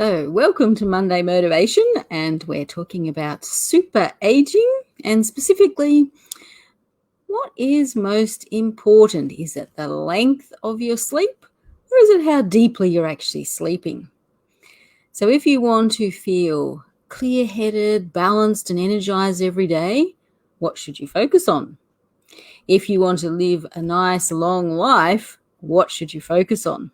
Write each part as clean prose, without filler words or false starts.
So, welcome to Monday Motivation, and we're talking about super aging and specifically what is most important. Is it the length of your sleep or is it how deeply you're actually sleeping? So, if you want to feel clear-headed, balanced, and energized every day, what should you focus on? If you want to live a nice, long life, what should you focus on?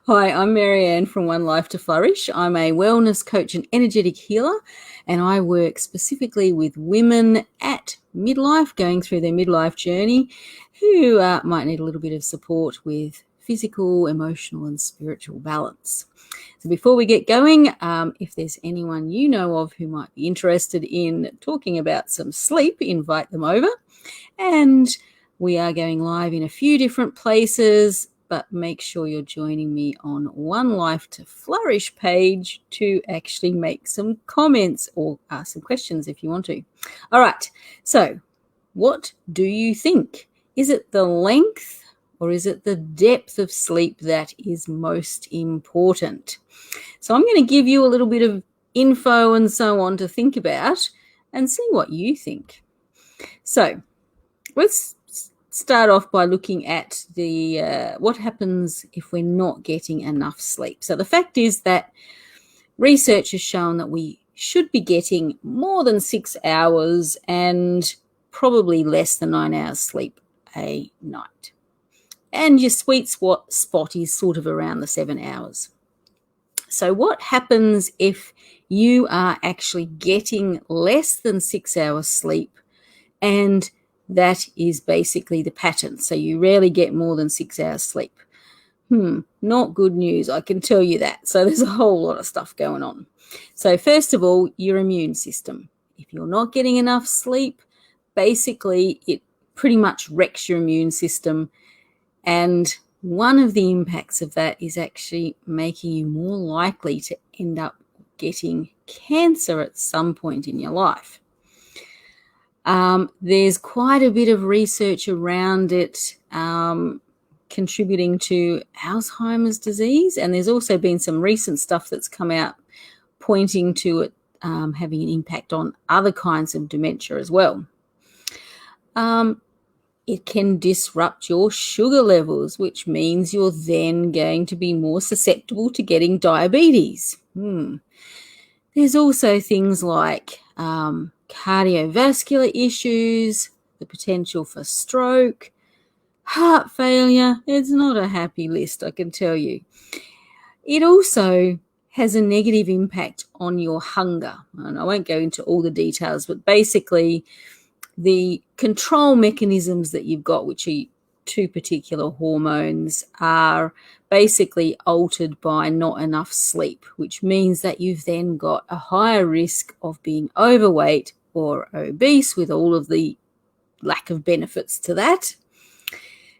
Hi, I'm Marianne from One Life to Flourish. I'm a wellness coach and energetic healer, and I work specifically with women at midlife, going through their midlife journey, who might need a little bit of support with physical, emotional, and spiritual balance. So before we get going, if there's anyone you know of who might be interested in talking about some sleep, invite them over. And we are going live in a few different places, but make sure you're joining me on One Life to Flourish page to actually make some comments or ask some questions if you want to. All right, so what do you think? Is it the length or is it the depth of sleep that is most important? So I'm going to give you a little bit of info and so on to think about and see what you think. So let's start off by looking at the what happens if we're not getting enough sleep. So the fact is that research has shown that we should be getting more than 6 hours and probably less than 9 hours sleep a night. And your sweet spot is sort of around the 7 hours. So what happens if you are actually getting less than 6 hours sleep, and that is basically the pattern? So you rarely get more than 6 hours sleep. Not good news, I can tell you that. So there's a whole lot of stuff going on. So first of all, your immune system. If you're not getting enough sleep, basically it pretty much wrecks your immune system. And one of the impacts of that is actually making you more likely to end up getting cancer at some point in your life. There's quite a bit of research around it contributing to Alzheimer's disease, and there's also been some recent stuff that's come out pointing to it having an impact on other kinds of dementia as well. It can disrupt your sugar levels, which means you're then going to be more susceptible to getting diabetes. There's also things like cardiovascular issues, the potential for stroke, heart failure. It's not a happy list, I can tell you. It also has a negative impact on your hunger. And I won't go into all the details, but basically the control mechanisms that you've got, which are two particular hormones, are basically altered by not enough sleep, which means that you've then got a higher risk of being overweight or obese, with all of the lack of benefits to that.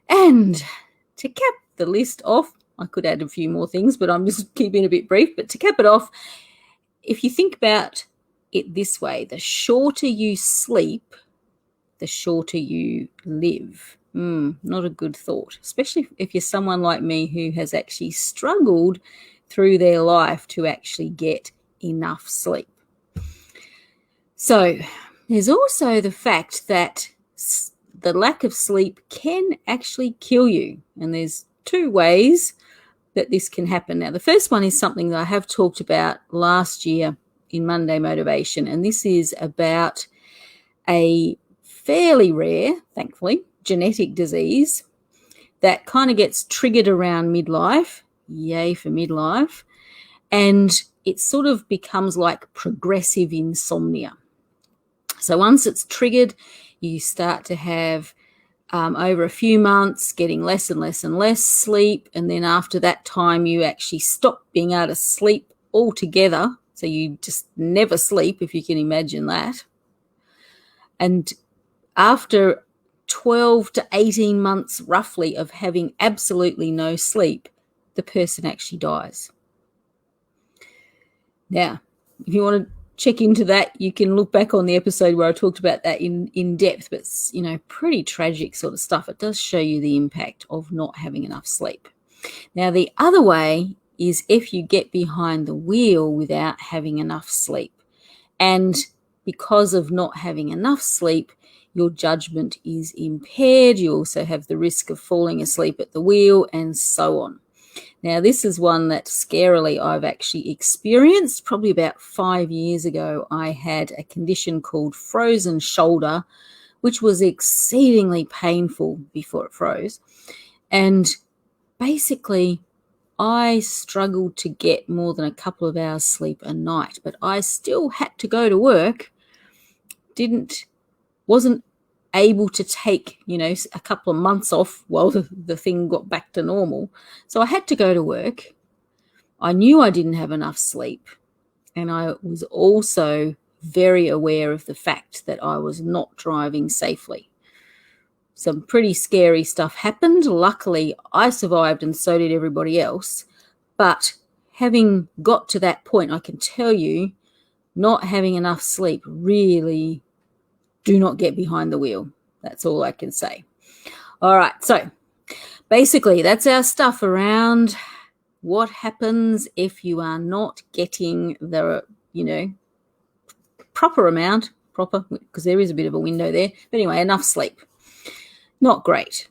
And to cap the list off, I could add a few more things, but I'm just keeping it a bit brief. But to cap it off, if you think about it this way, the shorter you sleep, the shorter you live. Not a good thought, especially if you're someone like me who has actually struggled through their life to actually get enough sleep. So there's also the fact that the lack of sleep can actually kill you. And there's two ways that this can happen. Now, the first one is something that I have talked about last year in Monday Motivation, and this is about a fairly rare, thankfully, genetic disease that kind of gets triggered around midlife. Yay for midlife. And it sort of becomes like progressive insomnia. So once it's triggered, you start to have over a few months getting less and less and less sleep. And then after that time, you actually stop being able to sleep altogether. So you just never sleep, if you can imagine that. And after 12 to 18 months roughly of having absolutely no sleep, the person actually dies. Now, if you want to check into that, you can look back on the episode where I talked about that in depth, but it's, pretty tragic sort of stuff. It does show you the impact of not having enough sleep. Now, the other way is if you get behind the wheel without having enough sleep. And because of not having enough sleep, your judgment is impaired. You also have the risk of falling asleep at the wheel and so on. Now, this is one that scarily I've actually experienced. Probably about 5 years ago, I had a condition called frozen shoulder, which was exceedingly painful before it froze. And basically, I struggled to get more than a couple of hours sleep a night, but I still had to go to work. Wasn't able to take, a couple of months off while the thing got back to normal. So I had to go to work. I knew I didn't have enough sleep. And I was also very aware of the fact that I was not driving safely. Some pretty scary stuff happened. Luckily, I survived and so did everybody else. But having got to that point, I can tell you, not having enough sleep really do not get behind the wheel. That's all I can say. All right, so basically that's our stuff around what happens if you are not getting the, proper because there is a bit of a window there. But anyway, enough sleep. Not great.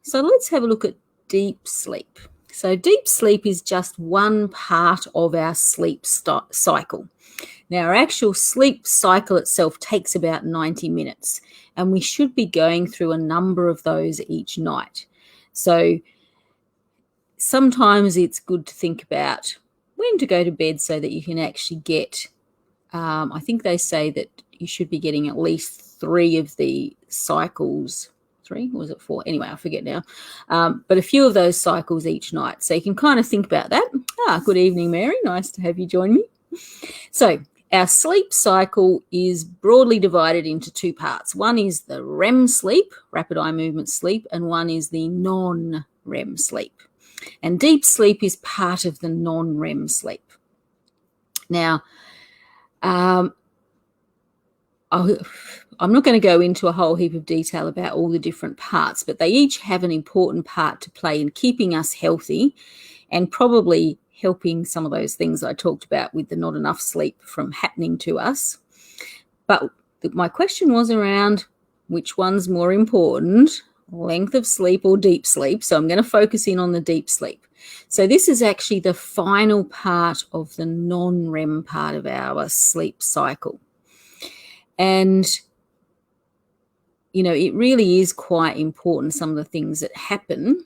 So let's have a look at deep sleep. So deep sleep is just one part of our sleep cycle. Now, our actual sleep cycle itself takes about 90 minutes, and we should be going through a number of those each night. So sometimes it's good to think about when to go to bed so that you can actually get, I think they say that you should be getting at least 3 of the cycles. 3, or was it 4? Anyway, I forget now. But a few of those cycles each night. So you can kind of think about that. Good evening, Mary. Nice to have you join me. So our sleep cycle is broadly divided into 2 parts. One is the REM sleep, rapid eye movement sleep, and one is the non-REM sleep. And deep sleep is part of the non-REM sleep. Now, I'm not going to go into a whole heap of detail about all the different parts, but they each have an important part to play in keeping us healthy and probably helping some of those things I talked about with the not enough sleep from happening to us. But my question was around which one's more important, length of sleep or deep sleep. So I'm going to focus in on the deep sleep. So this is actually the final part of the non-REM part of our sleep cycle. And, it really is quite important, some of the things that happen.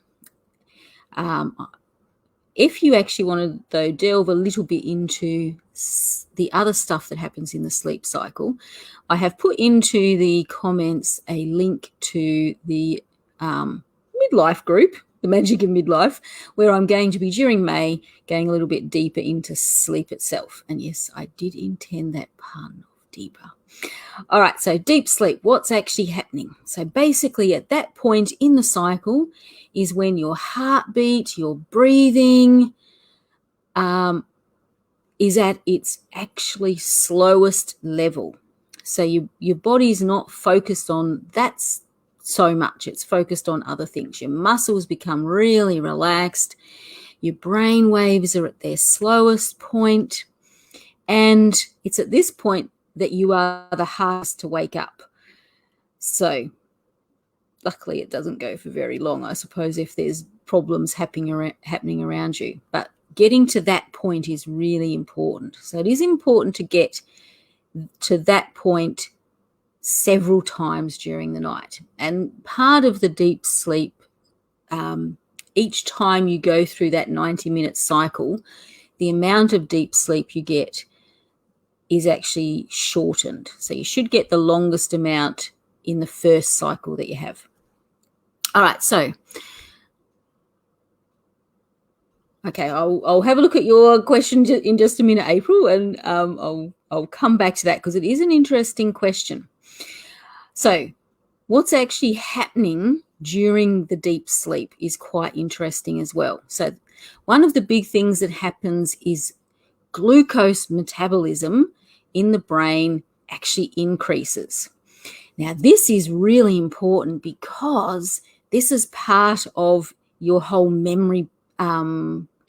If you actually want to, though, delve a little bit into the other stuff that happens in the sleep cycle, I have put into the comments a link to the midlife group, the Magic of Midlife, where I'm going to be, during May, going a little bit deeper into sleep itself. And yes, I did intend that pun of deeper. All right, so deep sleep, what's actually happening? So basically at that point in the cycle is when your heartbeat, your breathing is at its actually slowest level. So your body's not focused on that so much. It's focused on other things. Your muscles become really relaxed. Your brain waves are at their slowest point. And it's at this point that you are the hardest to wake up. So luckily it doesn't go for very long, I suppose, if there's problems happening around you. But getting to that point is really important. So it is important to get to that point several times during the night. And part of the deep sleep, each time you go through that 90-minute cycle, the amount of deep sleep you get is actually shortened. So you should get the longest amount in the first cycle that you have. All right, so okay, I'll have a look at your question in just a minute, April, and I'll come back to that because it is an interesting question. So what's actually happening during the deep sleep is quite interesting as well. So one of the big things that happens is glucose metabolism in the brain actually increases. Now, this is really important because this is part of your whole memory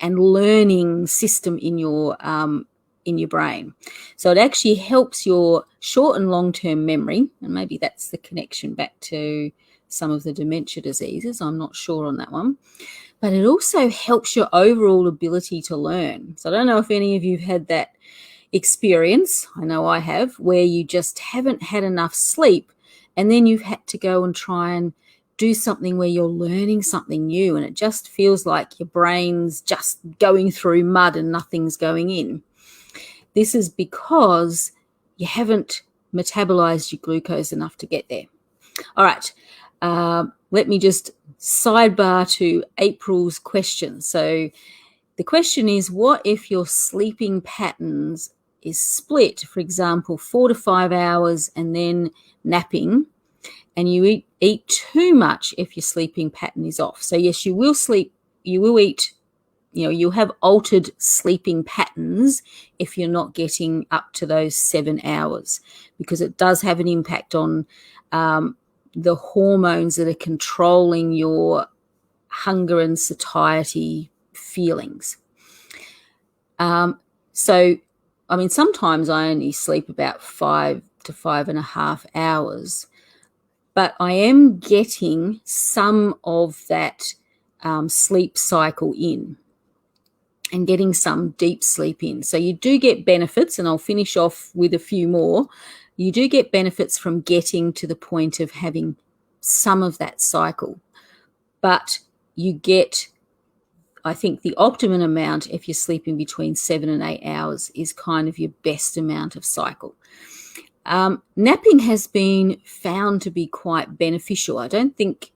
and learning system in your brain. So it actually helps your short and long-term memory, and maybe that's the connection back to some of the dementia diseases. I'm not sure on that one. But it also helps your overall ability to learn. So I don't know if any of you have had that experience. I know I have, where you just haven't had enough sleep, and then you've had to go and try and do something where you're learning something new, and it just feels like your brain's just going through mud and nothing's going in. This is because you haven't metabolized your glucose enough to get there. All right, let me just sidebar to April's question. So the question is, what if your sleeping patterns is split, for example, 4 to 5 hours and then napping, and you eat too much if your sleeping pattern is off? So yes, you will sleep, you will eat, you'll have altered sleeping patterns if you're not getting up to those 7 hours, because it does have an impact on the hormones that are controlling your hunger and satiety feelings. Sometimes I only sleep about 5 to 5.5 hours, but I am getting some of that sleep cycle in and getting some deep sleep in. So you do get benefits, and I'll finish off with a few more. You do get benefits from getting to the point of having some of that cycle, but you get, I think, the optimum amount if you're sleeping between 7 and 8 hours is kind of your best amount of cycle. Napping has been found to be quite beneficial. I don't think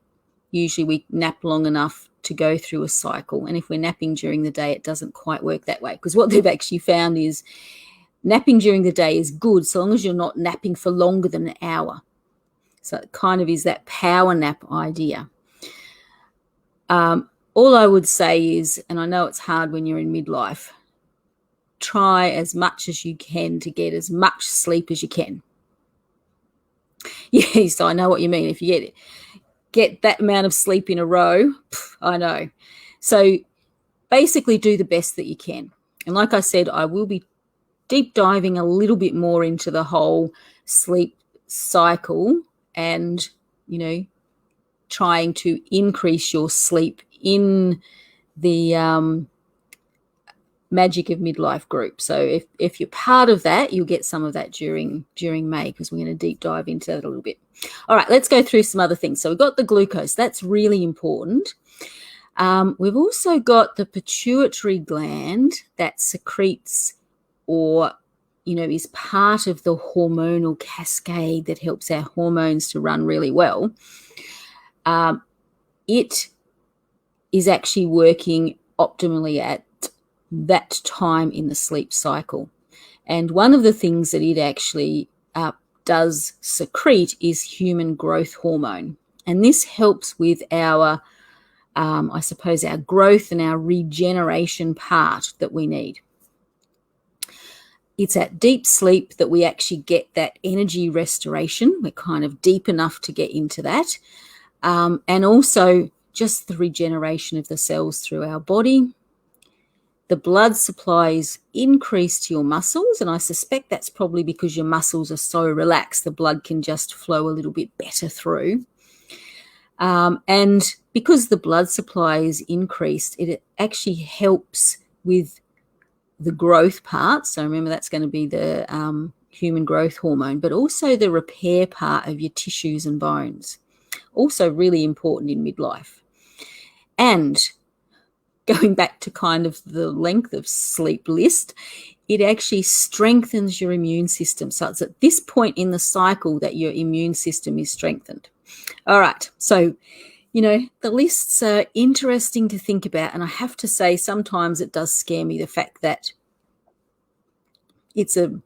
usually we nap long enough to go through a cycle, and if we're napping during the day, it doesn't quite work that way, because what they've actually found is napping during the day is good so long as you're not napping for longer than an hour. So it kind of is that power nap idea. All I would say is, and I know it's hard when you're in midlife, try as much as you can to get as much sleep as you can. Yes, I know what you mean. If you get that amount of sleep in a row, I know. So basically do the best that you can. And like I said, I will be deep diving a little bit more into the whole sleep cycle and, trying to increase your sleep in the Magic of Midlife group. So if you're part of that, you'll get some of that during May, because we're going to deep dive into that a little bit. All right, let's go through some other things. So we've got the glucose. That's really important. We've also got the pituitary gland that secretes or, is part of the hormonal cascade that helps our hormones to run really well. It is actually working optimally at that time in the sleep cycle. And one of the things that it actually does secrete is human growth hormone. And this helps with our, our growth and our regeneration part that we need. It's at deep sleep that we actually get that energy restoration. We're kind of deep enough to get into that. And also just the regeneration of the cells through our body. The blood supply is increased to your muscles, and I suspect that's probably because your muscles are so relaxed, the blood can just flow a little bit better through. And because the blood supply is increased, it actually helps with the growth part. So remember, that's going to be the human growth hormone, but also the repair part of your tissues and bones. Also really important in midlife. And going back to kind of the length of sleep list, it actually strengthens your immune system. So it's at this point in the cycle that your immune system is strengthened. All right. So, the lists are interesting to think about. And I have to say, sometimes it does scare me, the fact that it's a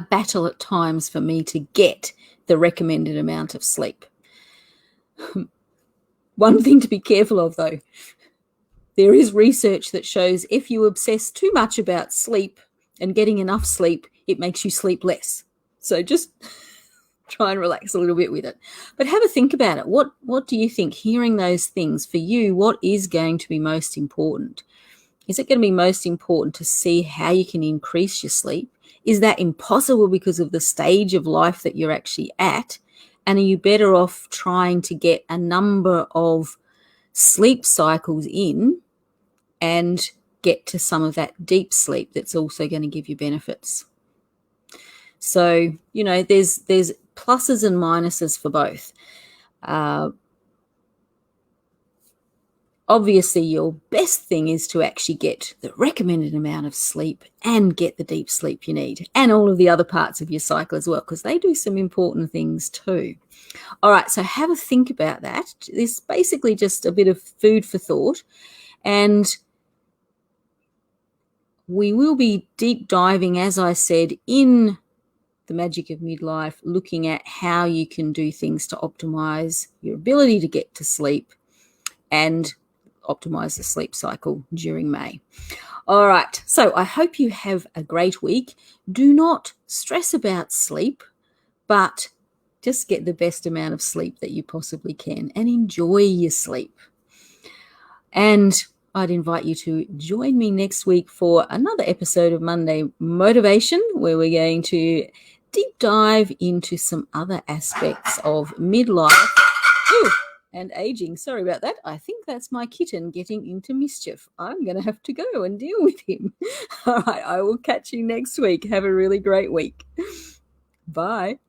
battle at times for me to get the recommended amount of sleep. One thing to be careful of, though, there is research that shows if you obsess too much about sleep and getting enough sleep, it makes you sleep less. So just try and relax a little bit with it. But have a think about it. What do you think? Hearing those things, for you, what is going to be most important? Is it going to be most important to see how you can increase your sleep? Is that impossible because of the stage of life that you're actually at? And are you better off trying to get a number of sleep cycles in and get to some of that deep sleep that's also going to give you benefits? So, there's pluses and minuses for both. Obviously, your best thing is to actually get the recommended amount of sleep and get the deep sleep you need, and all of the other parts of your cycle as well, because they do some important things too. All right, so have a think about that. It's basically just a bit of food for thought, and we will be deep diving, as I said, in the magic of midlife, looking at how you can do things to optimize your ability to get to sleep and optimize the sleep cycle during May. All right, so I hope you have a great week. Do not stress about sleep, but just get the best amount of sleep that you possibly can and enjoy your sleep. And I'd invite you to join me next week for another episode of Monday Motivation, where we're going to deep dive into some other aspects of midlife and aging. Sorry about that. I think that's my kitten getting into mischief. I'm going to have to go and deal with him. All right, I will catch you next week. Have a really great week. Bye.